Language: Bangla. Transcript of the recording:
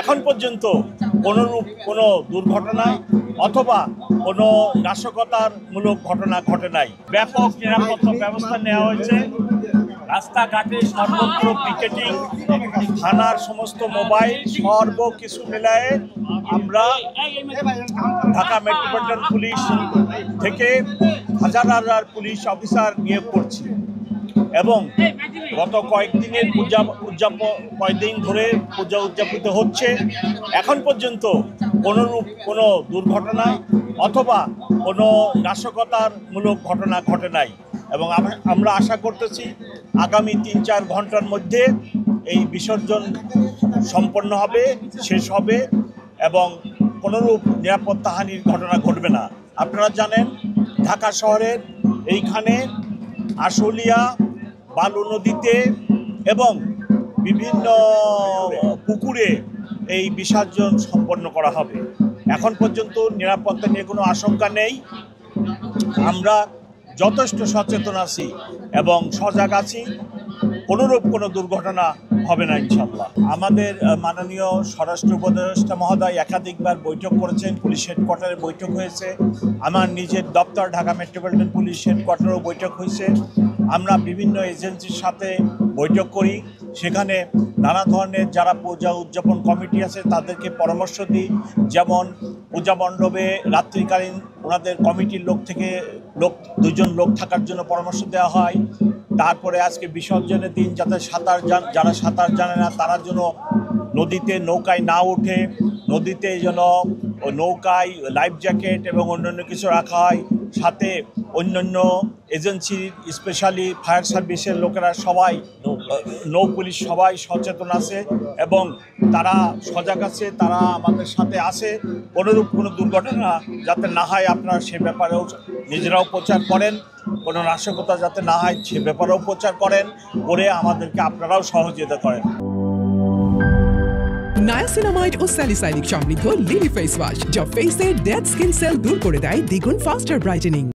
এখন পর্যন্ত কোনোরূপ কোনো দুর্ঘটনা অথবা কোনো নাশকতামূলক ঘটনা ঘটে নাই। ব্যাপক নিরাপত্তা ব্যবস্থা নেওয়া হয়েছে। রাস্তাঘাটে সর্বত্র পিকেটিং, থানার সমস্ত মোবাইল সর্বকিছু মিলায়ে আমরা ঢাকা মেট্রোপলিটন পুলিশ থেকে হাজার হাজার পুলিশ অফিসার নিয়োগ করছি এবং গত কয়েকদিনের কয়েকদিন ধরে পূজা উদযাপিত হচ্ছে। এখন পর্যন্ত কোনোরূপ কোনো দুর্ঘটনা অথবা কোনো নাশকতামূলক ঘটনা ঘটে নাই এবং আমরা আশা করতেছি আগামী ৩-৪ ঘন্টার মধ্যে এই বিসর্জন সম্পন্ন হবে, শেষ হবে এবং কোনোরূপ নিরাপত্তাহানির ঘটনা ঘটবে না। আপনারা জানেন ঢাকা শহরের এইখানে আশুলিয়া, বালু নদীতে এবং বিভিন্ন পুকুরে এই বিসর্জন সম্পন্ন করা হবে। এখন পর্যন্ত নিরাপত্তা নিয়ে কোনো আশঙ্কা নেই। আমরা যথেষ্ট সচেতন আছি এবং সজাগ আছি। কোনোরূপ কোনো দুর্ঘটনা হবে না ইনশাল্লাহ। আমাদের মাননীয় স্বরাষ্ট্র উপদেষ্টা মহোদয় একাধিকবার বৈঠক করেছেন, পুলিশ হেডকোয়ার্টারে বৈঠক হয়েছে, আমার নিজের দপ্তর ঢাকা মেট্রোপলিটন পুলিশ হেডকোয়ার্টারেও বৈঠক হয়েছে। আমরা বিভিন্ন এজেন্সির সাথে বৈঠক করি, সেখানে নানা ধরনের যারা পূজা উদযাপন কমিটি আছে তাদেরকে পরামর্শ দিই। যেমন পূজা মণ্ডপে রাত্রিকালীন ওনাদের কমিটির দুজন লোক থাকার জন্য পরামর্শ দেওয়া হয়। তারপরে আজকে বিসর্জনের দিন যাতে যারা সাঁতার জানে না তারা যেন নদীতে নৌকায় না ওঠে, নদীতে যেন নৌকায় লাইফ জ্যাকেট এবং অন্যান্য কিছু রাখা হয়। সাথে অন্যান্য এজেন্সির স্পেশালি ফায়ার সার্ভিসের লোকেরা সবাই, নৌ পুলিশ সবাই সচেতন আছে এবং তারা সজাগ আছে, তারা আমাদের সাথে আছে। কোনোরূপ কোনো দুর্ঘটনা যাতে না হয় আপনারা সে ব্যাপারেও নিজেরাও প্রচার করেন, কোনো নাশকতা যাতে না হয় সে ব্যাপারেও প্রচার করেন, করে আমাদেরকে আপনারাও সহযোগিতা করেন। নায়াসিনামাইড ও স্যালিসাইলিক সমৃদ্ধ লিলি ফেস ওয়াশ যা ফেসের ডেড স্কিন সেল দূর করে দেয় দ্বিগুণ ফাস্টার ব্রাইটেনিং।